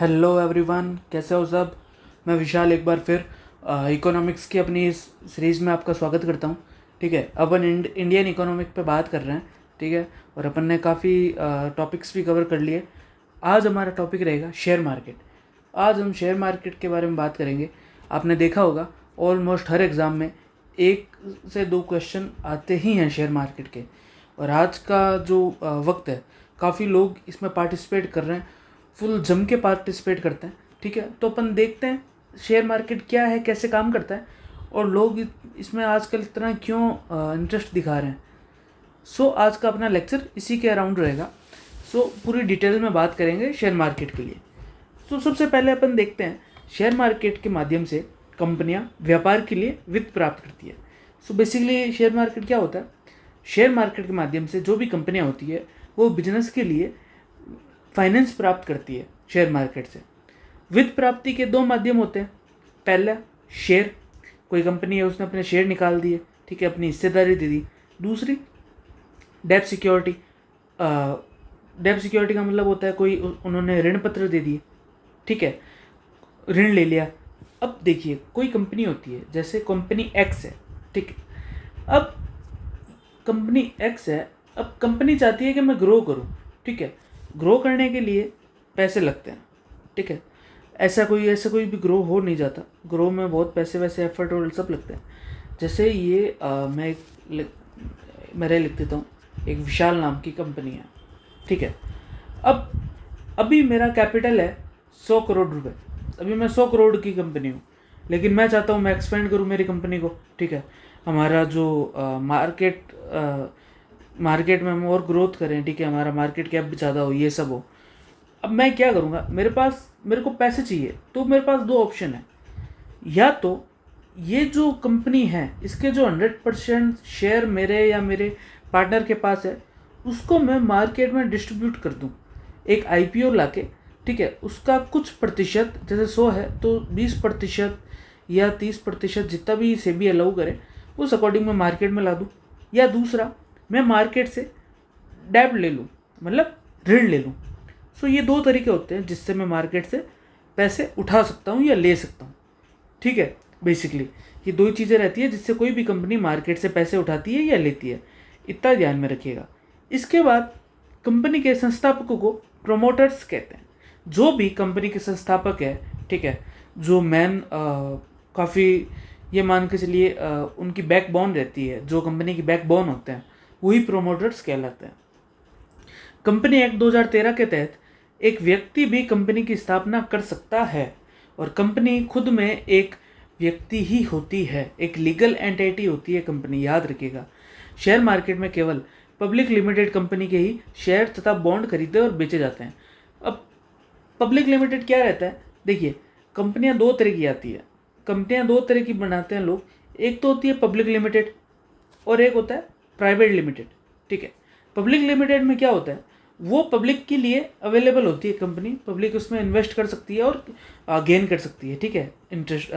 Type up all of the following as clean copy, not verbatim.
Hello everyone, कैसे हो सब। मैं विशाल एक बार फिर इकोनॉमिक्स की अपनी इस सीरीज़ में आपका स्वागत करता हूँ। ठीक है, अपन इंडियन इकोनॉमिक पे बात कर रहे हैं। ठीक है, और अपन ने काफ़ी टॉपिक्स भी कवर कर लिए। आज हमारा टॉपिक रहेगा शेयर मार्केट। आज हम शेयर मार्केट के बारे में बात करेंगे। आपने देखा होगा ऑलमोस्ट हर एग्ज़ाम में एक से दो क्वेश्चन आते ही हैं शेयर मार्केट के। और आज का जो वक्त है, काफ़ी लोग इसमें पार्टिसिपेट कर रहे हैं, फुल जम के पार्टिसिपेट करते हैं। ठीक है, तो अपन देखते हैं शेयर मार्केट क्या है, कैसे काम करता है, और लोग इसमें आजकल इतना क्यों इंटरेस्ट दिखा रहे हैं। आज का अपना लेक्चर इसी के अराउंड रहेगा। पूरी डिटेल में बात करेंगे शेयर मार्केट के लिए। सबसे पहले अपन देखते हैं शेयर मार्केट के माध्यम से कंपनियां व्यापार के लिए वित्त प्राप्त करती है। बेसिकली शेयर मार्केट क्या होता है? शेयर मार्केट के माध्यम से जो भी कंपनियां होती है वो बिजनेस के लिए फाइनेंस प्राप्त करती है शेयर मार्केट से। वित्त प्राप्ति के दो माध्यम होते हैं। पहला शेयर, कोई कंपनी है उसने अपने शेयर निकाल दिए, ठीक है, अपनी हिस्सेदारी दे दी। दूसरी डेब्ट सिक्योरिटी। डेब्ट सिक्योरिटी का मतलब होता है कोई उन्होंने ऋण पत्र दे दिए, ठीक है, ऋण ले लिया। अब देखिए कोई कंपनी होती है, जैसे कंपनी एक्स है, ठीक है। अब कंपनी एक्स है, अब कंपनी चाहती है कि मैं ग्रो करूं, ठीक है। ग्रो करने के लिए पैसे लगते हैं, ठीक है। ऐसा कोई भी ग्रो हो नहीं जाता। ग्रो में बहुत पैसे वैसे एफर्ट और सब लगते हैं। जैसे ये मैं लिख देता हूँ, एक विशाल नाम की कंपनी है, ठीक है। अब अभी मेरा कैपिटल है 100 करोड़ रुपए। अभी मैं 100 करोड़ की कंपनी हूँ, लेकिन मैं चाहता हूँ मैं एक्सपेंड करूँ मेरी कंपनी को, ठीक है। हमारा जो मार्केट में हम और ग्रोथ करें, ठीक है, हमारा मार्केट कैप भी ज़्यादा हो, ये सब हो। अब मैं क्या करूँगा, मेरे को पैसे चाहिए, तो मेरे पास दो ऑप्शन है। या तो ये जो कंपनी है इसके जो 100% शेयर मेरे या मेरे पार्टनर के पास है, उसको मैं मार्केट में डिस्ट्रीब्यूट कर दूँ एक IPO लाके, ठीक है। उसका कुछ प्रतिशत, जैसे 100 है तो 20% या 30% जितना भी सेबी अलाउ करे उस अकॉर्डिंग मैं मार्केट में ला दूँ। या दूसरा, मैं मार्केट से डेब्ट ले लूँ, मतलब ऋण ले लूँ। ये दो तरीके होते हैं जिससे मैं मार्केट से पैसे उठा सकता हूँ या ले सकता हूँ, ठीक है। बेसिकली ये दो ही चीज़ें रहती है जिससे कोई भी कंपनी मार्केट से पैसे उठाती है या लेती है, इतना ध्यान में रखिएगा। इसके बाद कंपनी के संस्थापकों को प्रोमोटर्स कहते हैं। जो भी कंपनी के संस्थापक है, ठीक है, जो काफ़ी ये मान के चलिए उनकी बैकबोन रहती है, जो कंपनी की बैकबोन होते हैं, वही प्रोमोटर्स कहलाते हैं। कंपनी एक्ट 2013 के तहत एक व्यक्ति भी कंपनी की स्थापना कर सकता है, और कंपनी खुद में एक व्यक्ति ही होती है, एक लीगल एंटिटी होती है कंपनी, याद रखिएगा। शेयर मार्केट में केवल पब्लिक लिमिटेड कंपनी के ही शेयर तथा बॉन्ड खरीदे और बेचे जाते हैं। अब पब्लिक लिमिटेड क्या रहता है? देखिए, कंपनियां दो तरह की आती है, कंपनियां दो तरह की बनाते हैं लोग। एक तो होती है पब्लिक लिमिटेड और एक होता है प्राइवेट लिमिटेड, ठीक है। पब्लिक लिमिटेड में क्या होता है, वो पब्लिक के लिए अवेलेबल होती है कंपनी, पब्लिक उसमें इन्वेस्ट कर सकती है और गेन कर सकती है, ठीक है, इंटरेस्ट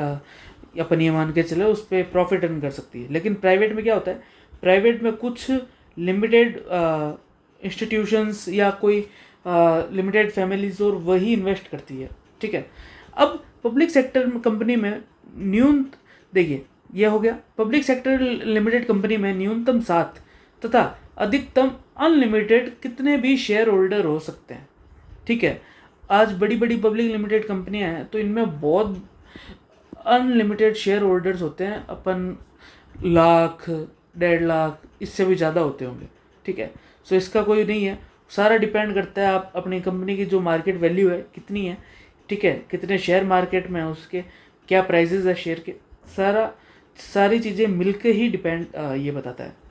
अपन ये मान के चले उस पर प्रॉफिट अर्न कर सकती है। लेकिन प्राइवेट में क्या होता है, प्राइवेट में कुछ लिमिटेड इंस्टीट्यूशंस या कोई लिमिटेड फैमिलीज और वही इन्वेस्ट करती है, ठीक है। अब पब्लिक सेक्टर कंपनी में देखिए यह हो गया, पब्लिक सेक्टर लिमिटेड कंपनी में न्यूनतम 7 तथा अधिकतम अनलिमिटेड कितने भी शेयर होल्डर हो सकते हैं, ठीक है। आज बड़ी बड़ी पब्लिक लिमिटेड कंपनियां हैं तो इनमें बहुत अनलिमिटेड शेयर होल्डर्स होते हैं, अपन लाख 1.5 लाख इससे भी ज़्यादा होते होंगे, ठीक है। इसका कोई नहीं है, सारा डिपेंड करता है आप अपनी कंपनी की जो मार्केट वैल्यू है कितनी है, ठीक है, कितने शेयर मार्केट में है, उसके क्या प्राइजेज है शेयर के, सारी चीज़ें मिलकर ही डिपेंड ये बताता है।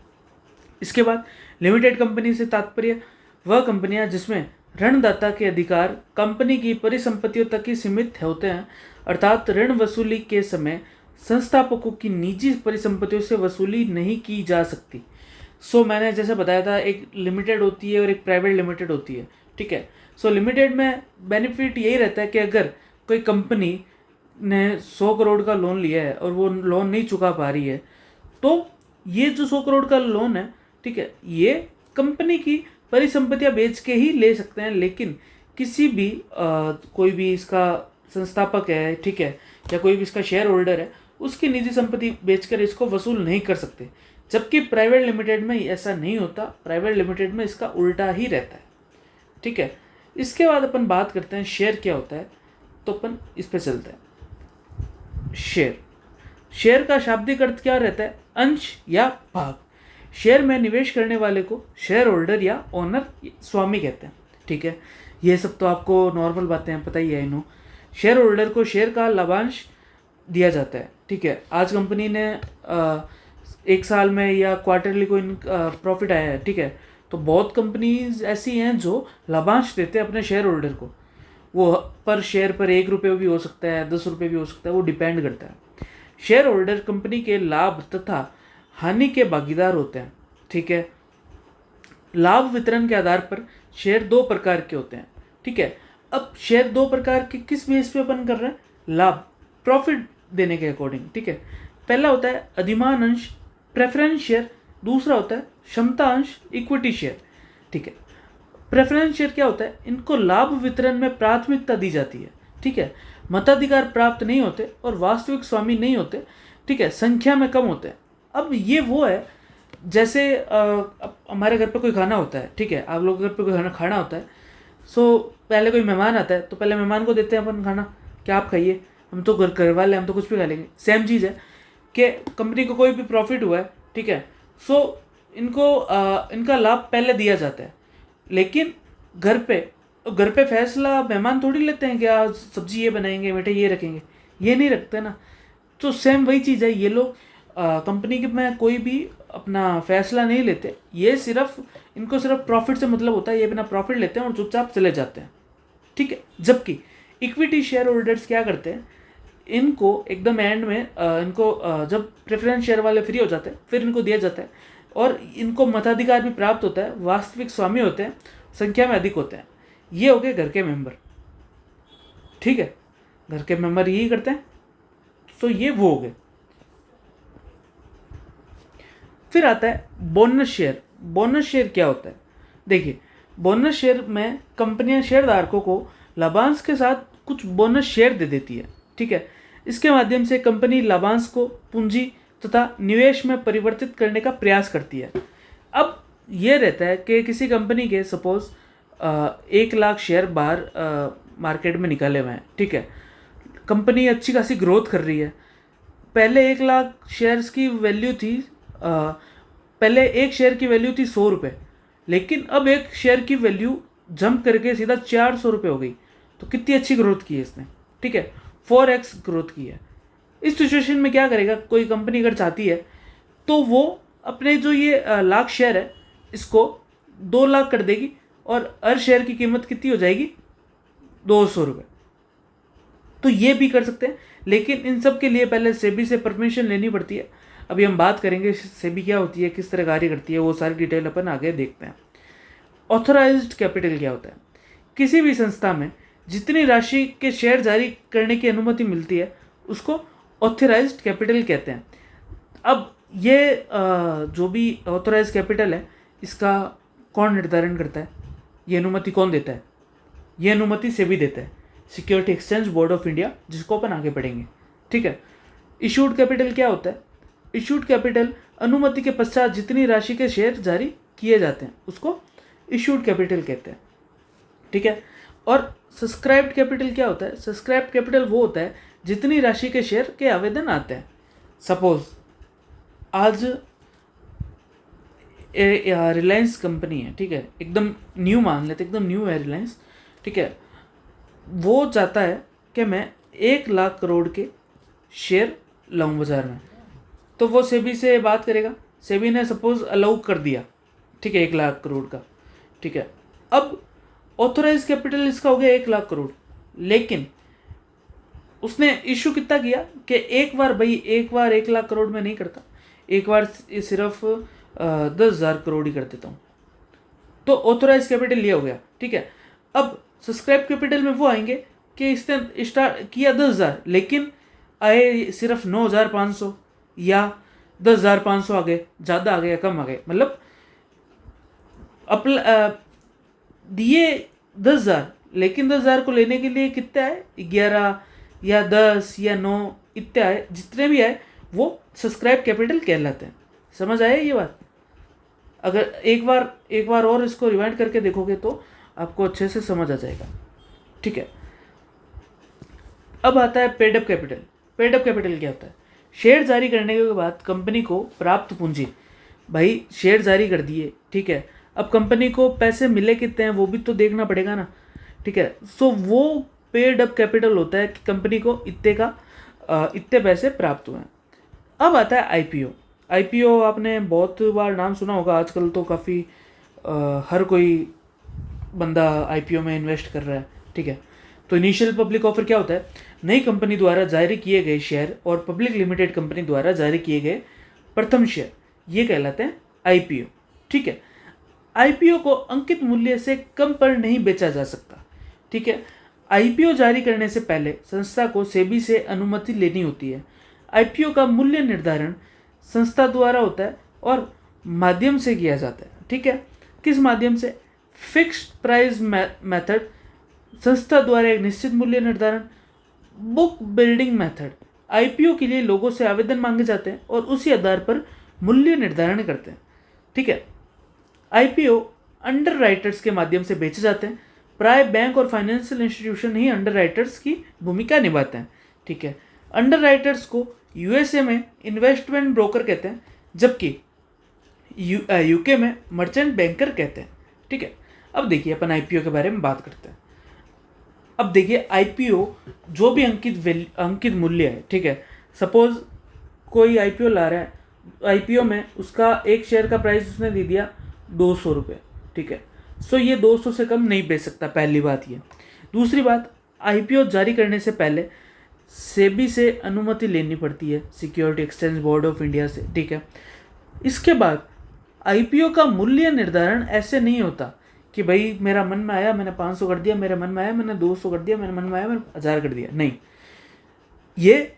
इसके बाद लिमिटेड कंपनी से तात्पर्य वह कंपनियां जिसमें ऋणदाता के अधिकार कंपनी की परिसंपत्तियों तक ही सीमित होते हैं, अर्थात ऋण वसूली के समय संस्थापकों की निजी परिसंपत्तियों से वसूली नहीं की जा सकती। मैंने जैसे बताया था, एक लिमिटेड होती है और एक प्राइवेट लिमिटेड होती है, ठीक है। लिमिटेड में बेनिफिट यही रहता है कि अगर कोई कंपनी ने 100 करोड़ का लोन लिया है और वो लोन नहीं चुका पा रही है, तो ये जो 100 करोड़ का लोन है, ठीक है, ये कंपनी की परिसंपत्तियां बेच के ही ले सकते हैं। लेकिन किसी भी कोई भी इसका संस्थापक है, ठीक है, या कोई भी इसका शेयर होल्डर है, उसकी निजी संपत्ति बेचकर इसको वसूल नहीं कर सकते। जबकि प्राइवेट लिमिटेड में ऐसा नहीं होता, प्राइवेट लिमिटेड में इसका उल्टा ही रहता है, ठीक है। इसके बाद अपन बात करते हैं शेयर क्या होता है, तो अपन इस पे चलते हैं। शेयर का शाब्दिक अर्थ क्या रहता है? अंश या भाग। शेयर में निवेश करने वाले को शेयर होल्डर या ओनर, स्वामी कहते हैं, ठीक है। ये सब तो आपको नॉर्मल बातें हैं, पता ही है इन्हों। शेयर होल्डर को शेयर का लाभांश दिया जाता है, ठीक है। आज कंपनी ने एक साल में या क्वार्टरली कोई प्रॉफिट आया है, ठीक है, तो बहुत कंपनीज ऐसी हैं जो लाभांश देते हैं अपने शेयर होल्डर को। वो पर शेयर पर 1 रुपये भी हो सकता है, 10 रुपये भी हो सकता है, वो डिपेंड करता है। शेयर होल्डर कंपनी के लाभ तथा हानि के भागीदार होते हैं, ठीक है। लाभ वितरण के आधार पर शेयर 2 प्रकार के होते हैं, ठीक है। अब शेयर 2 प्रकार के किस बेस पे अपन कर रहे हैं? लाभ, प्रॉफिट देने के अकॉर्डिंग, ठीक है। पहला होता है अधिमान अंश, प्रेफरेंस शेयर। दूसरा होता है क्षमता अंश, इक्विटी शेयर, ठीक है। प्रेफरेंस शेयर क्या होता है? इनको लाभ वितरण में प्राथमिकता दी जाती है, ठीक है। मताधिकार प्राप्त नहीं होते और वास्तविक स्वामी नहीं होते, ठीक है, संख्या में कम होते हैं। अब ये वो है जैसे अब हमारे घर पे कोई खाना होता है, ठीक है, आप लोगों के घर पे कोई खाना होता है, सो पहले कोई मेहमान आता है तो पहले मेहमान को देते हैं अपन खाना, क्या आप खाइए, हम तो घर वाले, हम तो कुछ भी खा लेंगे। सेम चीज़ है कि कंपनी को कोई भी प्रॉफिट हुआ है, ठीक है, सो इनको इनका लाभ पहले दिया जाता है। लेकिन घर पे फैसला मेहमान थोड़ी लेते हैं कि आज सब्जी ये बनाएंगे, बेटे ये रखेंगे, ये नहीं रखते ना। तो सेम वही चीज़ है, ये लोग कंपनी के में कोई भी अपना फैसला नहीं लेते, ये इनको सिर्फ प्रॉफिट से मतलब होता है, ये बिना प्रॉफिट लेते हैं और चुपचाप चले जाते हैं, ठीक है। जबकि इक्विटी शेयर होल्डर्स क्या करते हैं, इनको एकदम एंड में जब प्रेफरेंस शेयर वाले फ्री हो जाते हैं फिर इनको दिया जाता है और इनको मताधिकार भी प्राप्त होता है, वास्तविक स्वामी होते हैं, संख्या में अधिक होते हैं। ये हो गए घर के मेंबर, ठीक है, घर के मेंबर यही करते हैं। तो ये वो हो गए। फिर आता है बोनस शेयर। बोनस शेयर क्या होता है? देखिए, बोनस शेयर में कंपनियां शेयरधारकों को लाभांश के साथ कुछ बोनस शेयर दे देती है, ठीक है। इसके माध्यम से कंपनी लाभांश को पूंजी तथा निवेश में परिवर्तित करने का प्रयास करती है। अब ये रहता है कि किसी कंपनी के सपोज 1 लाख शेयर बाहर मार्केट में निकाले हुए हैं, ठीक है। कंपनी अच्छी खासी ग्रोथ कर रही है। पहले 1 लाख शेयर्स की वैल्यू थी, पहले एक शेयर की वैल्यू थी 100 रुपये, लेकिन अब एक शेयर की वैल्यू जंप करके सीधा 400 रुपये हो गई। तो कितनी अच्छी ग्रोथ की है इसने, ठीक है, 4x ग्रोथ की है। इस सिचुएशन में क्या करेगा कोई कंपनी अगर चाहती है तो वो अपने जो ये लाख शेयर है इसको 2 लाख कर देगी और हर शेयर की कीमत कितनी हो जाएगी? 200 रुपये। तो ये भी कर सकते हैं, लेकिन इन सब के लिए पहले सेबी से परमिशन लेनी पड़ती है। अभी हम बात करेंगे सेबी क्या होती है, किस तरह कार्य करती है, वो सारी डिटेल अपन आगे देखते हैं। ऑथराइज्ड कैपिटल क्या होता है? किसी भी संस्था में जितनी राशि के शेयर जारी करने की अनुमति मिलती है उसको ऑथराइज्ड कैपिटल कहते हैं। अब ये जो भी ऑथराइज्ड कैपिटल है इसका कौन निर्धारण करता है? ये अनुमति कौन देता है? ये अनुमति सेबी देता है, security exchange board of India, जिसको अपन आगे पढ़ेंगे, ठीक है। इशूड कैपिटल क्या होता है? इशूड कैपिटल अनुमति के पश्चात जितनी राशि के शेयर जारी किए जाते हैं उसको इशूड कैपिटल कहते हैं, ठीक है। और सब्सक्राइब्ड कैपिटल क्या होता है? सब्सक्राइब्ड कैपिटल वो होता है जितनी राशि के शेयर के आवेदन आते हैं। सपोज आज रिलायंस कंपनी है, ठीक है, एकदम न्यू मान लेते, एकदम न्यू है रिलायंस, ठीक है। वो चाहता है कि मैं 1 लाख करोड़ के शेयर लाऊं बाजार में, तो वो सेबी से बात करेगा। सेबी ने सपोज अलाउ कर दिया, ठीक है, 1 लाख करोड़ का, ठीक है। अब ऑथोराइज कैपिटल इसका हो गया 1 लाख करोड़, लेकिन उसने इशू कितना किया कि एक बार 1 लाख करोड़ में नहीं करता, एक बार सिर्फ 10,000 करोड़ ही कर देता हूँ, तो ऑथोराइज कैपिटल लिया हो गया, ठीक है। अब सब्सक्राइब कैपिटल में वो आएंगे कि इसने स्टार्ट किया 10,000, लेकिन आए सिर्फ 9,500 या 10,500 आ गए, ज़्यादा आ गए या कम आ गए, मतलब दिए 10,000 लेकिन 10,000 को लेने के लिए कितना है, 11 या 10 या 9 इतना है, जितने भी है वो सब्सक्राइब कैपिटल कहलाते हैं। समझ आया ये बात? अगर एक बार और इसको रिवाइंड करके देखोगे तो आपको अच्छे से समझ आ जाएगा। ठीक है, अब आता है paid up capital. Paid up capital क्या होता है? शेयर जारी करने के बाद कंपनी को प्राप्त पूंजी। भाई शेयर जारी कर दिए, ठीक है, अब कंपनी को पैसे मिले कितने हैं वो भी तो देखना पड़ेगा ना। ठीक है, सो वो पेड अप कैपिटल होता है कि कंपनी को इतने पैसे प्राप्त हुए हैं। अब आता है आईपीओ। आईपीओ आपने बहुत बार नाम सुना होगा, आजकल तो काफ़ी हर कोई बंदा आईपीओ में इन्वेस्ट कर रहा है। ठीक है, तो इनिशियल पब्लिक ऑफर क्या होता है? नई कंपनी द्वारा जारी किए गए शेयर और पब्लिक लिमिटेड कंपनी द्वारा जारी किए गए प्रथम शेयर, ये कहलाते हैं आईपीओ। ठीक है, आईपीओ को अंकित मूल्य से कम पर नहीं बेचा जा सकता। ठीक है, आईपीओ जारी करने से पहले संस्था को सेबी से अनुमति लेनी होती है। आईपीओ का मूल्य निर्धारण संस्था द्वारा होता है और माध्यम से किया जाता है। ठीक है, किस माध्यम से? फिक्स्ड प्राइस मेथड, संस्था द्वारा एक निश्चित मूल्य निर्धारण। बुक बिल्डिंग मेथड, आईपीओ के लिए लोगों से आवेदन मांगे जाते हैं और उसी आधार पर मूल्य निर्धारण करते हैं। ठीक है, आईपीओ अंडर राइटर्स के माध्यम से बेचे जाते हैं। प्राय बैंक और फाइनेंशियल इंस्टीट्यूशन ही अंडर राइटर्स की भूमिका निभाते हैं। ठीक है, अंडर राइटर्स को यूएसए में इन्वेस्टमेंट ब्रोकर कहते हैं, जबकि यूके में मर्चेंट बैंकर कहते हैं। ठीक है, अब देखिए अपन आईपीओ के बारे में बात करते हैं। अब देखिए आईपीओ जो भी अंकित मूल्य है, ठीक है, सपोज कोई आईपीओ ला रहा है, आईपीओ में उसका एक शेयर का प्राइस उसने दे दिया 200 रुपये। ठीक है, सो ये 200 से कम नहीं बेच सकता, पहली बात ये। दूसरी बात, आईपीओ जारी करने से पहले सेबी से अनुमति लेनी पड़ती है, security exchange board of India से। ठीक है, इसके बाद आईपीओ का मूल्य निर्धारण ऐसे नहीं होता कि भाई मेरा मन में आया मैंने 500 कर दिया, मेरे मन में आया मैंने 200 कर दिया, मेरे मन में आया मैंने 1000 कर दिया। नहीं, ये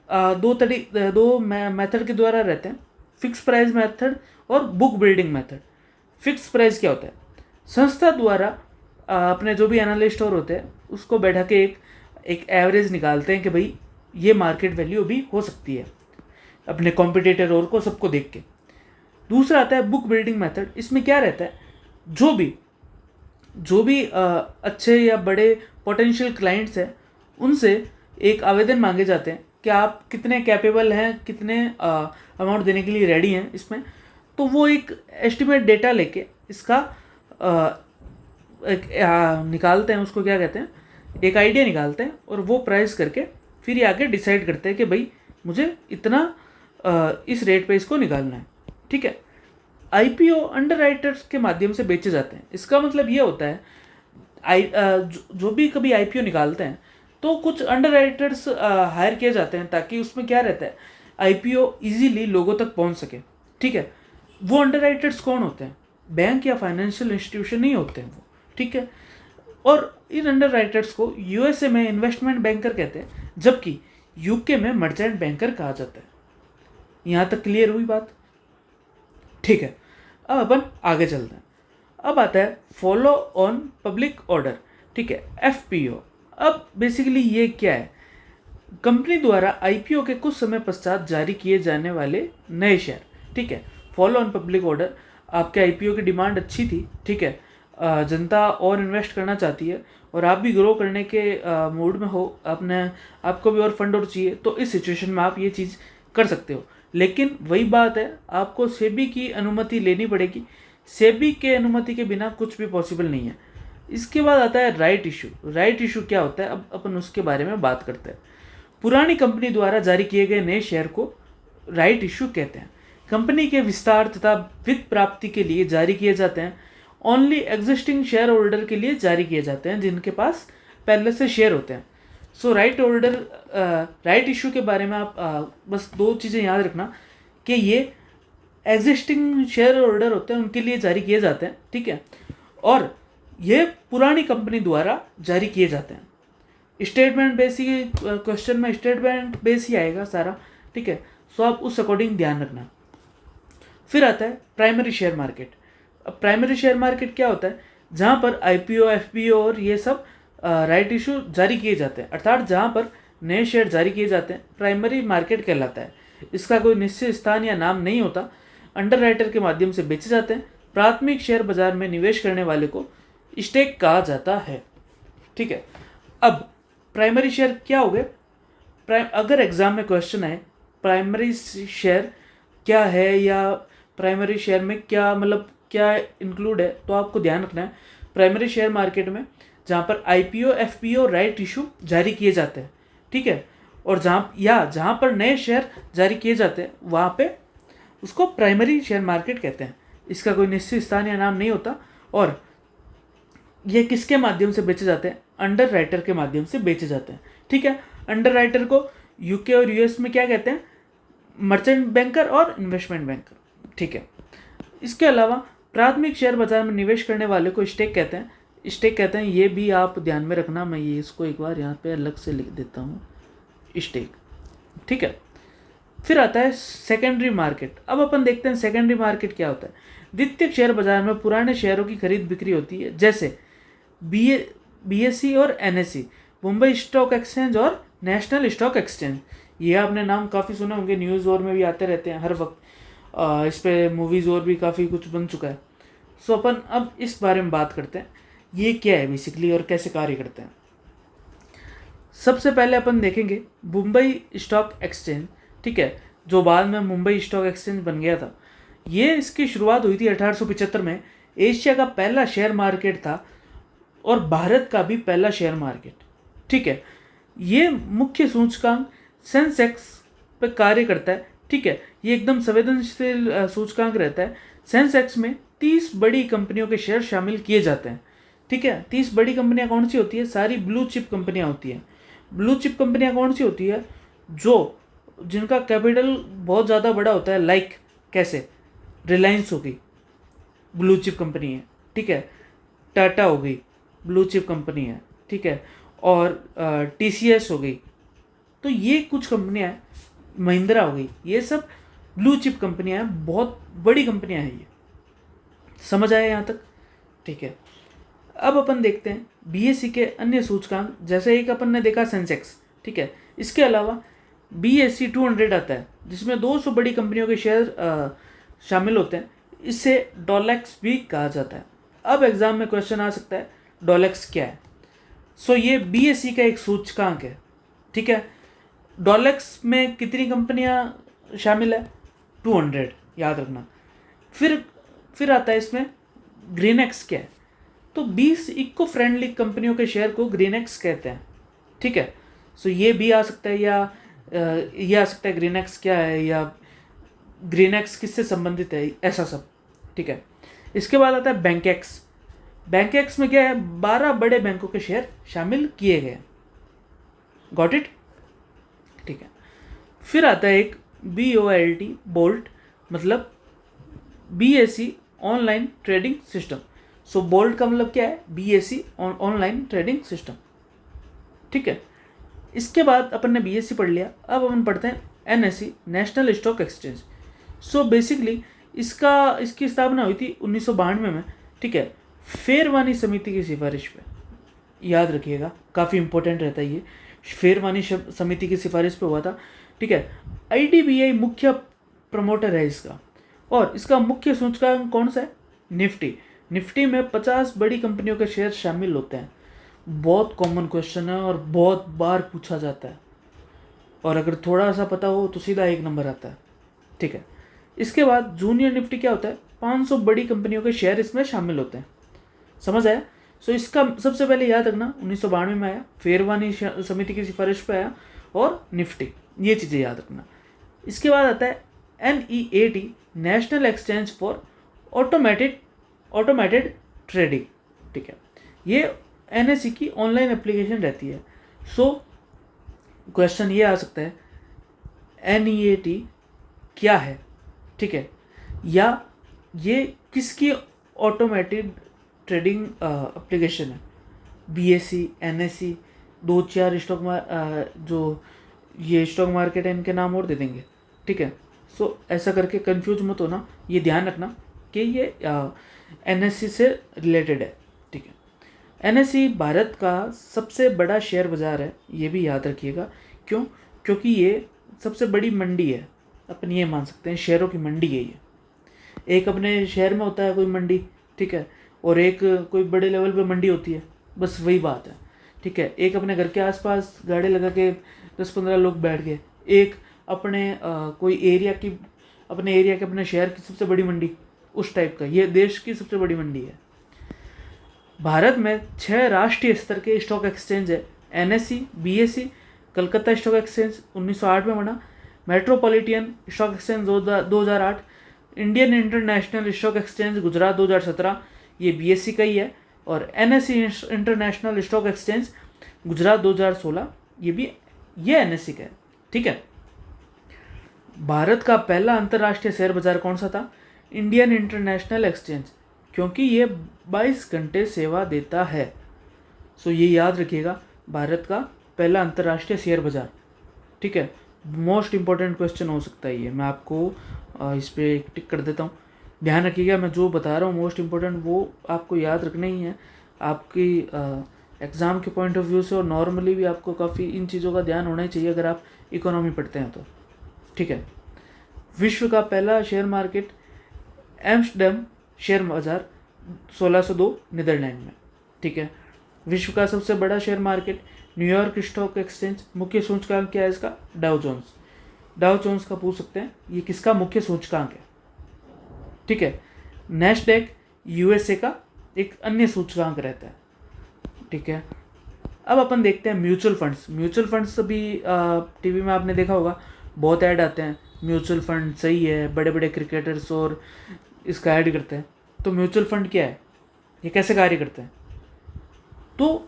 दो मेथड के द्वारा रहते हैं, फिक्स प्राइस मेथड और book building method. Fix price क्या होता है? संस्था द्वारा अपने जो भी एनालिस्ट और होते हैं उसको बैठा के एक एवरेज निकालते हैं कि भाई ये मार्केट वैल्यू भी हो सकती है, अपने कॉम्पिटिटर और को सबको देख के। दूसरा आता है बुक बिल्डिंग मेथड। इसमें क्या रहता है, जो भी अच्छे या बड़े पोटेंशियल क्लाइंट्स हैं उनसे एक आवेदन मांगे जाते हैं कि आप कितने कैपेबल हैं, कितने अमाउंट देने के लिए रेडी हैं इसमें। तो वो एक एस्टिमेट डेटा लेके इसका निकालते हैं, उसको क्या कहते हैं, एक आइडिया निकालते हैं और वो प्राइस करके फिर ये आगे डिसाइड करते हैं कि भाई मुझे इतना इस रेट पे इसको निकालना है। ठीक है, आईपीओ अंडर राइटर्स के माध्यम से बेचे जाते हैं। इसका मतलब ये होता है जो भी कभी आईपीओ निकालते हैं तो कुछ अंडर राइटर्स हायर किए जाते हैं, ताकि उसमें क्या रहता है, आईपीओ इजीली लोगों तक पहुंच सके। ठीक है, वो अंडर राइटर्स कौन होते हैं? बैंक या फाइनेंशियल इंस्टीट्यूशन नहीं होते हैं वो। ठीक है, और इन अंडर राइटर्स को यूएसए में इन्वेस्टमेंट बैंकर कहते हैं, जबकि यूके में मर्चेंट बैंकर कहा जाता है। यहाँ तक क्लियर हुई बात? ठीक है, अब अपन आगे चलते हैं। अब आता है फॉलो ऑन पब्लिक ऑर्डर। ठीक है, एफपीओ। अब बेसिकली ये क्या है? कंपनी द्वारा आईपीओ के कुछ समय पश्चात जारी किए जाने वाले नए शेयर। ठीक है, फॉलो ऑन पब्लिक ऑर्डर। आपके आईपीओ की डिमांड अच्छी थी, ठीक है, जनता और इन्वेस्ट करना चाहती है और आप भी ग्रो करने के मूड में हो, आपको भी और फंड और चाहिए, तो इस सिचुएशन में आप ये चीज़ कर सकते हो। लेकिन वही बात है, आपको सेबी की अनुमति लेनी पड़ेगी। सेबी के अनुमति के बिना कुछ भी पॉसिबल नहीं है। इसके बाद आता है राइट इशू। राइट इशू क्या होता है, अब अपन उसके बारे में बात करते हैं। पुरानी कंपनी द्वारा जारी किए गए नए शेयर को राइट इशू कहते हैं। कंपनी के विस्तार तथा वित्त प्राप्ति के लिए जारी किए जाते हैं। ओनली एग्जिस्टिंग शेयर होल्डर के लिए जारी किए जाते हैं जिनके पास पहले से शेयर होते हैं। सो राइट इशू के बारे में आप बस दो चीज़ें याद रखना कि ये एग्जिस्टिंग शेयर होल्डर होते हैं उनके लिए जारी किए जाते हैं। ठीक है, और ये पुरानी कंपनी द्वारा जारी किए जाते हैं। स्टेटमेंट बेस ही क्वेश्चन में स्टेटमेंट बेस ही आएगा सारा। ठीक है, सो आप उस अकॉर्डिंग ध्यान रखना। फिर आता है प्राइमरी शेयर मार्केट। अब प्राइमरी शेयर मार्केट क्या होता है? जहाँ पर आईपीओ, एफपीओ और ये सब राइट इशू जारी किए जाते हैं, अर्थात जहाँ पर नए शेयर जारी किए जाते हैं, प्राइमरी मार्केट कहलाता है। इसका कोई निश्चित स्थान या नाम नहीं होता, अंडर राइटर के माध्यम से बेचे जाते हैं। प्राथमिक शेयर बाजार में निवेश करने वाले को स्टेक कहा जाता है। ठीक है, अब प्राइमरी शेयर क्या हो गए? अगर एग्जाम में क्वेश्चन आए प्राइमरी शेयर क्या है या प्राइमरी शेयर में क्या मतलब क्या इंक्लूड है, तो आपको ध्यान रखना है प्राइमरी शेयर मार्केट में जहाँ पर आईपीओ, एफपीओ, राइट इशू जारी किए जाते हैं। ठीक है, और जहाँ पर नए शेयर जारी किए जाते हैं वहाँ पे उसको प्राइमरी शेयर मार्केट कहते हैं। इसका कोई निश्चित स्थान या नाम नहीं होता और ये किसके माध्यम से बेचे जाते हैं? अंडर राइटर के माध्यम से बेचे जाते हैं। ठीक है, अंडर राइटर को यूके और यूएस में क्या कहते हैं? मर्चेंट बैंकर और इन्वेस्टमेंट बैंकर। ठीक है, इसके अलावा प्राथमिक शेयर बाजार में निवेश करने वाले को स्टेक कहते हैं। स्टेक कहते हैं, ये भी आप ध्यान में रखना, मैं ये इसको एक बार यहाँ पे अलग से लिख देता हूँ, स्टेक। ठीक है, फिर आता है सेकेंडरी मार्केट। अब अपन देखते हैं सेकेंडरी मार्केट क्या होता है। द्वितीयक शेयर बाजार में पुराने शेयरों की खरीद बिक्री होती है, जैसे बीएसई और एनएसई, मुंबई स्टॉक एक्सचेंज और नेशनल स्टॉक एक्सचेंज। ये आपने नाम काफ़ी सुने होंगे, न्यूज़ और में भी आते रहते हैं हर वक्त। इस पे मूवीज़ और भी काफ़ी कुछ बन चुका है। सो अपन अब इस बारे में बात करते हैं, ये क्या है बेसिकली और कैसे कार्य करते हैं। सबसे पहले अपन देखेंगे मुंबई स्टॉक एक्सचेंज। ठीक है, जो बाद में मुंबई स्टॉक एक्सचेंज बन गया था। ये इसकी शुरुआत हुई थी 1875 में। एशिया का पहला शेयर मार्केट था और भारत का भी पहला शेयर मार्केट। ठीक है, ये मुख्य सूचकांक सेंसेक्स पे कार्य करता है। ठीक है, ये एकदम संवेदनशील सूचकांक रहता है। सेंसेक्स में 30 बड़ी कंपनियों के शेयर शामिल किए जाते हैं। ठीक है, 30 बड़ी कंपनियां कौन सी होती है? सारी ब्लू चिप कंपनियां होती हैं। ब्लू चिप कंपनियां कौन सी होती है? जिनका कैपिटल बहुत ज़्यादा बड़ा होता है, लाइक कैसे? रिलायंस हो गई, ब्लू चिप कंपनी है। ठीक है, टाटा हो गई, ब्लू चिप कंपनी है। ठीक है, और टीसीएस हो गई। तो ये कुछ कंपनियां हैं, महिंद्रा हो गई, ये सब ब्लू चिप कंपनियां हैं, बहुत बड़ी कंपनियां हैं ये। समझ आया यहाँ तक? ठीक है, अब अपन देखते हैं बीएसई के अन्य सूचकांक। जैसे एक अपन ने देखा सेंसेक्स। ठीक है, इसके अलावा BSE 200 आता है, जिसमें 200 बड़ी कंपनियों के शेयर शामिल होते हैं। इसे डॉलेक्स भी कहा जाता है। अब एग्जाम में क्वेश्चन आ सकता है डॉलेक्स क्या है? सो ये BSE का एक सूचकांक है। ठीक है, डॉलेक्स में कितनी कंपनियां शामिल है? 200, याद रखना। फिर आता है इसमें ग्रीनएक्स क्या है? तो 20 इको फ्रेंडली कंपनियों के शेयर को ग्रीनएक्स कहते हैं। ठीक है, सो ये भी आ सकता है, या ये आ सकता है ग्रीनएक्स क्या है या ग्रीनएक्स किससे संबंधित है, ऐसा सब। ठीक है, इसके बाद आता है बैंकेक्स। बैंकेक्स में क्या है? 12 बड़े बैंकों के शेयर शामिल किए गए। Got it? ठीक है, फिर आता है एक BOLT, बोल्ट, मतलब BSE ऑनलाइन ट्रेडिंग सिस्टम। सो बोल्ट का मतलब क्या है? BSE online trading system. ठीक है, इसके बाद अपन ने BSE पढ़ लिया। अब अपन पढ़ते हैं NSE, national stock exchange. So basically इसकी स्थापना हुई थी 1992 में। ठीक है, फेरवानी समिति की सिफारिश पे, याद रखिएगा, काफ़ी इंपॉर्टेंट रहता है ये। फेरवानी समिति की सिफारिश पे हुआ था। ठीक है, IDBI मुख्य प्रमोटर है इसका, और इसका मुख्य सूचकांक कौन सा है? निफ्टी। निफ्टी में 50 बड़ी कंपनियों के शेयर शामिल होते हैं। बहुत कॉमन क्वेश्चन है और बहुत बार पूछा जाता है, और अगर थोड़ा सा पता हो तो सीधा 1 नंबर आता है। ठीक है, इसके बाद जूनियर निफ्टी क्या होता है? 500 बड़ी कंपनियों के शेयर इसमें शामिल होते हैं। समझ आया? सो इसका सबसे पहले याद रखना 1992 में आया, फेरवानी समिति की सिफारिश पे आया, और निफ्टी, ये चीज़ें याद रखना। इसके बाद आता है NEAT, national exchange for automated trading. ठीक है, ये NSE की ऑनलाइन एप्लीकेशन रहती है। सो क्वेश्चन ये आ सकता है NEAT क्या है? ठीक है, या ये किसकी ऑटोमेटेड ट्रेडिंग एप्लीकेशन है? BSE, NSE, 2-4 जो ये स्टॉक मार्केट है इनके नाम और दे देंगे। ठीक है, सो ऐसा करके कंफ्यूज मत होना, ये ध्यान रखना कि ये NSE से रिलेटेड है। एनएसई भारत का सबसे बड़ा शेयर बाज़ार है, ये भी याद रखिएगा। क्यों? क्योंकि ये सबसे बड़ी मंडी है, अपन ये मान सकते हैं शेयरों की मंडी है ये। एक अपने शहर में होता है कोई मंडी, ठीक है, और एक कोई बड़े लेवल पे मंडी होती है, बस वही बात है, ठीक है। एक अपने घर के आसपास गाड़ी लगा के 10-15 लोग बैठ गए, एक अपने कोई एरिया की, अपने एरिया के, अपने शहर की सबसे बड़ी मंडी, उस टाइप का ये देश की सबसे बड़ी मंडी है। भारत में 6 राष्ट्रीय स्तर के स्टॉक एक्सचेंज है। NSE, BSE, Calcutta stock exchange 1908 में बना, metropolitan stock exchange 2008, Indian international stock exchange Gujarat 2017, ये बीएसई का ही है, और NSE international stock exchange Gujarat 2016, ये एनएसई का है, ठीक है। भारत का पहला अंतर्राष्ट्रीय शेयर बाजार कौन सा था? इंडियन इंटरनेशनल एक्सचेंज, क्योंकि ये 22 घंटे सेवा देता है। सो ये याद रखिएगा, भारत का पहला अंतर्राष्ट्रीय शेयर बाजार, ठीक है। मोस्ट इंपॉर्टेंट क्वेश्चन हो सकता है ये, मैं आपको इस पर एक टिक कर देता हूँ। ध्यान रखिएगा, मैं जो बता रहा हूँ मोस्ट इंपॉर्टेंट वो आपको याद रखना ही है, आपकी एग्ज़ाम के पॉइंट ऑफ व्यू से, और नॉर्मली भी आपको काफ़ी इन चीज़ों का ध्यान होना ही चाहिए अगर आप इकोनॉमी पढ़ते हैं तो, ठीक है। विश्व का पहला शेयर मार्केट एम्स्टर्डम शेयर बाजार 1602 नीदरलैंड में, ठीक है। विश्व का सबसे बड़ा share market New York stock exchange, मुख्य सूचकांक क्या है इसका? Dow Jones. डाउ जोन्स का पूछ सकते हैं, ये किसका मुख्य सूचकांक है, ठीक है। नैस्डैक यूएसए का एक अन्य सूचकांक रहता है, ठीक है। अब अपन देखते हैं म्यूचुअल फंड्स। म्यूचुअल फंड्स भी टीवी में आपने देखा होगा, बहुत ऐड आते हैं, म्यूचुअल फंड सही है, बड़े बड़े क्रिकेटर्स और इसका ऐड करते हैं। तो म्यूचुअल फंड क्या है, ये कैसे कार्य करते हैं? तो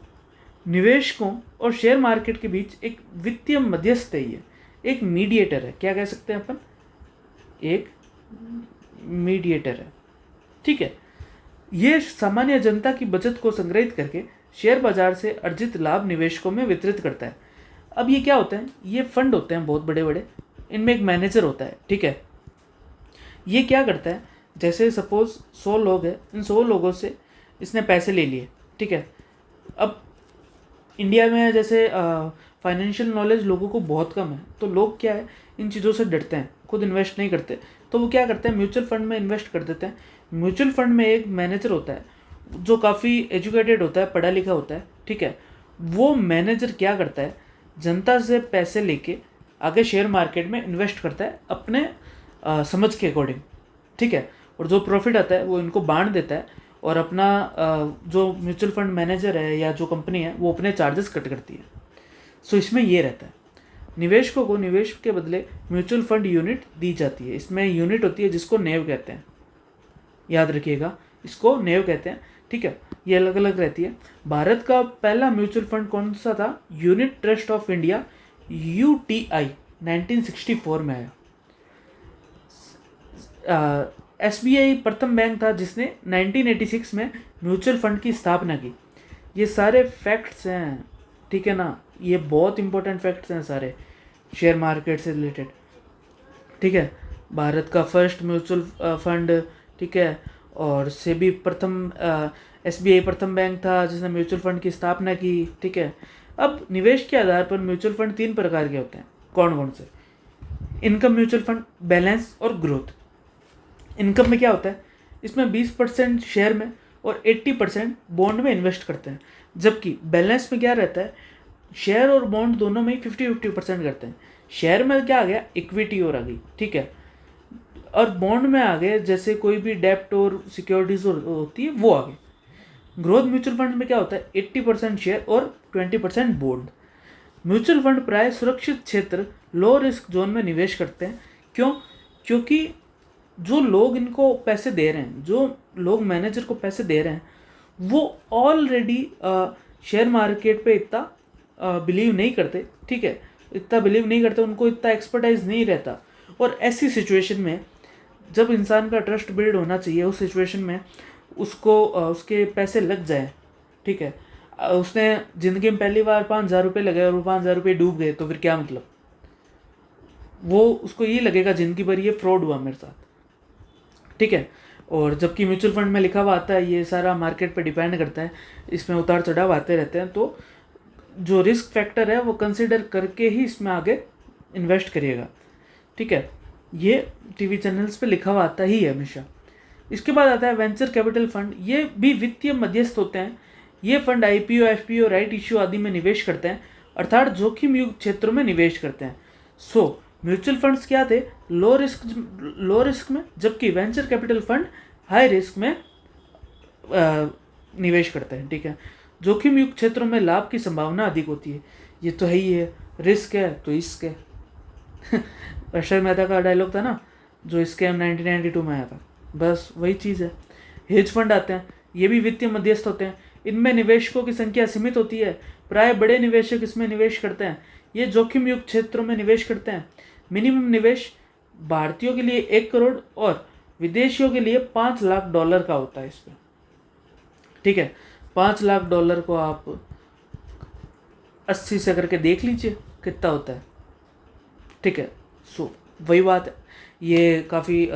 निवेशकों और शेयर मार्केट के बीच एक वित्तीय मध्यस्थ है, ये एक मीडिएटर है। क्या कह सकते हैं अपन? एक मीडिएटर है, ठीक है। ये सामान्य जनता की बचत को संग्रहित करके शेयर बाजार से अर्जित लाभ निवेशकों में वितरित करता है। अब ये क्या होते हैं? ये फंड होते हैं बहुत बड़े बड़े, इनमें एक मैनेजर होता है, ठीक है। ये क्या करता है, जैसे सपोज 100 लोग हैं, इन 100 लोगों से इसने पैसे ले लिए, ठीक है। अब इंडिया में जैसे फाइनेंशियल नॉलेज लोगों को बहुत कम है, तो लोग क्या है, इन चीज़ों से डरते हैं, खुद इन्वेस्ट नहीं करते, तो वो क्या करते हैं, म्यूचुअल फंड में इन्वेस्ट कर देते हैं। म्यूचुअल फंड में एक मैनेजर होता है जो काफ़ी एजुकेटेड होता है, पढ़ा लिखा होता है, ठीक है। वो मैनेजर क्या करता है, जनता से पैसे लेके आगे शेयर मार्केट में इन्वेस्ट करता है अपने समझ के अकॉर्डिंग, ठीक है। और जो प्रॉफिट आता है वो इनको बांट देता है, और अपना जो म्यूचुअल फंड मैनेजर है या जो कंपनी है वो अपने चार्जेस कट करती है। सो इसमें ये रहता है, निवेशकों को निवेश के बदले म्यूचुअल फंड यूनिट दी जाती है। इसमें यूनिट होती है जिसको नेव कहते हैं, याद रखिएगा, इसको नेव कहते हैं, ठीक है। ये अलग अलग रहती है। भारत का पहला म्यूचुअल फंड कौन सा था? Unit trust of India, UTI, 1964 में आया। SBI प्रथम बैंक था जिसने 1986 में म्यूचुअल फंड की स्थापना की। ये सारे फैक्ट्स हैं, ठीक है ना, ये बहुत इंपॉर्टेंट फैक्ट्स हैं सारे शेयर मार्केट से रिलेटेड, ठीक है। भारत का फर्स्ट म्यूचुअल फंड, ठीक है, और सेबी प्रथम SBI प्रथम बैंक था जिसने म्यूचुअल फंड की स्थापना की, ठीक है। अब निवेश के आधार पर म्यूचुअल फंड 3 प्रकार के होते हैं। कौन कौन से? इनकम म्यूचुअल फंड, बैलेंस और ग्रोथ। इनकम में क्या होता है, इसमें 20% शेयर में और 80% बॉन्ड में इन्वेस्ट करते हैं, जबकि बैलेंस में क्या रहता है, शेयर और बॉन्ड दोनों में ही 50-50% करते हैं। शेयर में क्या आ गया, इक्विटी और आ गई, ठीक है, और बॉन्ड में आ गए जैसे कोई भी डेप्ट और सिक्योरिटीज होती है वो आ गई। ग्रोथ म्यूचुअल फंड में क्या होता है, 80% शेयर और 20% बॉन्ड। म्यूचुअल फंड प्राय सुरक्षित क्षेत्र, लो रिस्क जोन में निवेश करते हैं। क्यों? क्योंकि जो लोग इनको पैसे दे रहे हैं, जो लोग मैनेजर को पैसे दे रहे हैं, वो ऑलरेडी शेयर मार्केट पे इतना बिलीव नहीं करते, ठीक है, इतना बिलीव नहीं करते, उनको इतना एक्सपर्टाइज नहीं रहता। और ऐसी सिचुएशन में जब इंसान का ट्रस्ट बिल्ड होना चाहिए, उस सिचुएशन में उसको उसके पैसे लग जाए, ठीक है, उसने ज़िंदगी में पहली बार 5,000 रुपये लगाए और वो 5,000 रुपये डूब गए, तो फिर क्या मतलब, वो उसको ये लगेगा ज़िंदगी भर ये फ्रॉड हुआ मेरे साथ, ठीक है। और जबकि म्यूचुअल फंड में लिखा हुआ आता है ये सारा मार्केट पे डिपेंड करता है, इसमें उतार चढ़ाव आते रहते हैं, तो जो रिस्क फैक्टर है वो कंसिडर करके ही इसमें आगे इन्वेस्ट करिएगा, ठीक है। ये टीवी चैनल्स पे लिखा हुआ आता ही है हमेशा। इसके बाद आता है वेंचर कैपिटल फंड। ये भी वित्तीय मध्यस्थ होते हैं। ये fund IPO, FPO, right issue आदि में निवेश करते हैं, अर्थात जोखिम युक्त क्षेत्रों में निवेश करते हैं। सो म्यूचुअल फंड्स क्या थे, लो रिस्क में, जबकि venture capital fund high risk में निवेश करते हैं, ठीक है। जोखिम युक्त क्षेत्रों में लाभ की संभावना अधिक होती है। ये तो है ही है, रिस्क है तो इश्क है। अक्षय मेहता का डायलॉग था ना, जो स्कैम 1992 में आया था, बस वही चीज़ है। हेज फंड आते हैं, ये भी वित्तीय मध्यस्थ होते हैं। इनमें निवेशकों की संख्या सीमित होती है, प्राय बड़े निवेशक इसमें निवेश करते हैं। ये जोखिम युक्त क्षेत्रों में निवेश करते हैं। मिनिमम निवेश भारतीयों के लिए 1 करोड़ और विदेशियों के लिए $5 लाख का होता है इसमें, ठीक है। $5 लाख को आप 80 से करके देख लीजिए कितना होता है, ठीक है। सो वही बात है, ये काफ़ी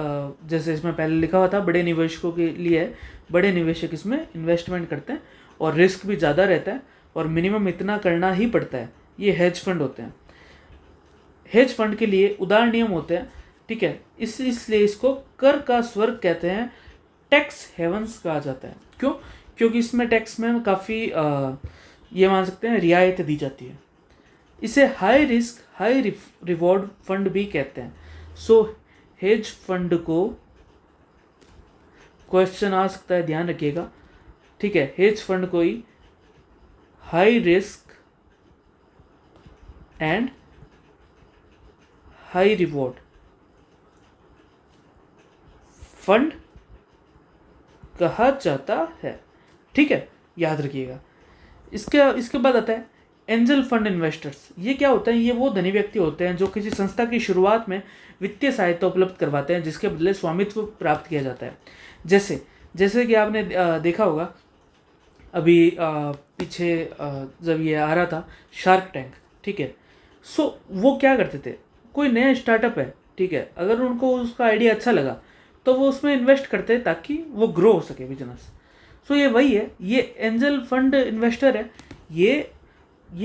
जैसे इसमें पहले लिखा हुआ था बड़े निवेशकों के लिए है, बड़े निवेशक इसमें इन्वेस्टमेंट करते हैं और रिस्क भी ज़्यादा रहता है और मिनिमम इतना करना ही पड़ता है। ये हेज फंड होते हैं। हेज फंड के लिए उदार नियम होते हैं, ठीक है। इसलिए इसको कर का स्वर्ग कहते हैं, टैक्स हेवंस कहा जाता है। क्यों? क्योंकि इसमें टैक्स में काफ़ी ये मान सकते हैं रियायत दी जाती है। इसे high risk high reward fund भी कहते हैं। सो हेज फंड को क्वेश्चन आ सकता है, ध्यान रखिएगा, ठीक है। हेज फंड को ही high risk and high reward fund कहा जाता है, ठीक है, याद रखिएगा। इसके बाद आता है एंजल फंड इन्वेस्टर्स। ये क्या होता है? ये वो धनी व्यक्ति होते हैं जो किसी संस्था की शुरुआत में वित्तीय सहायता उपलब्ध करवाते हैं जिसके बदले स्वामित्व प्राप्त किया जाता है। जैसे कि आपने देखा होगा अभी पीछे जब ये आ रहा था शार्क टैंक, ठीक है। सो वो क्या करते थे, कोई नया स्टार्टअप है, ठीक है, अगर उनको उसका आइडिया अच्छा लगा तो वो उसमें इन्वेस्ट करते हैं ताकि वो ग्रो हो सके बिजनेस। सो ये वही है, ये एंजल फंड इन्वेस्टर है। ये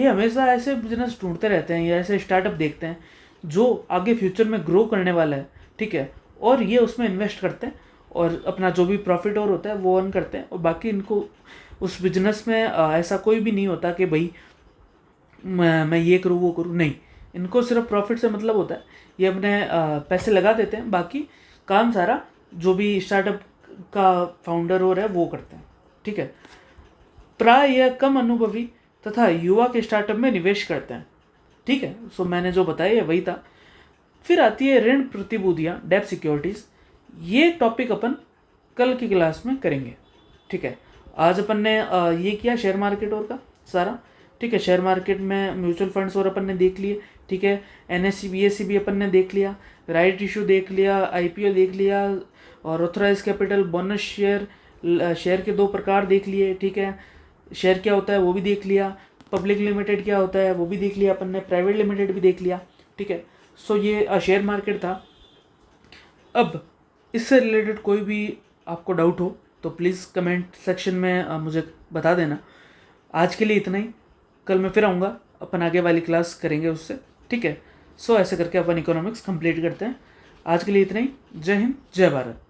हमेशा ऐसे बिजनेस ढूंढते रहते हैं या ऐसे स्टार्टअप देखते हैं जो आगे फ्यूचर में ग्रो करने वाला है, ठीक है, और ये उसमें इन्वेस्ट करते हैं और अपना जो भी प्रॉफिट और होता है वो अर्न करते हैं। और बाकी इनको उस बिजनेस में ऐसा कोई भी नहीं होता कि भाई मैं ये करूँ वो करूँ, नहीं, इनको सिर्फ प्रॉफिट से मतलब होता है। ये अपने पैसे लगा देते हैं, बाकी काम सारा जो भी स्टार्टअप का फाउंडर हो रहा है वो करते हैं, ठीक है। प्राय यह कम अनुभवी तथा युवा के स्टार्टअप में निवेश करते हैं, ठीक है। सो मैंने जो बताया वही था। फिर आती है ऋण प्रतिभूतियाँ, डेब्ट सिक्योरिटीज़। ये टॉपिक अपन कल की क्लास में करेंगे, ठीक है। आज अपन ने ये किया शेयर मार्केट और का सारा, ठीक है। शेयर मार्केट में म्यूचुअल फंड्स और अपन ने देख लिए, ठीक है। एनएससी बीएससी भी अपन ने देख लिया, राइट इशू देख लिया, आईपीओ देख लिया, और ऑथराइज कैपिटल, बोनस शेयर के 2 प्रकार देख लिए, ठीक है। शेयर क्या होता है वो भी देख लिया, पब्लिक लिमिटेड क्या होता है वो भी देख लिया अपन ने, प्राइवेट लिमिटेड भी देख लिया, ठीक है। सो ये शेयर मार्केट था। अब इससे रिलेटेड कोई भी आपको डाउट हो तो प्लीज़ कमेंट सेक्शन में मुझे बता देना। आज के लिए इतना ही, कल मैं फिर आऊँगा, अपन आगे वाली क्लास करेंगे उससे, ठीक है। सो ऐसे करके अपन इकोनॉमिक्स कंप्लीट करते हैं। आज के लिए इतना ही। जय हिंद, जय भारत।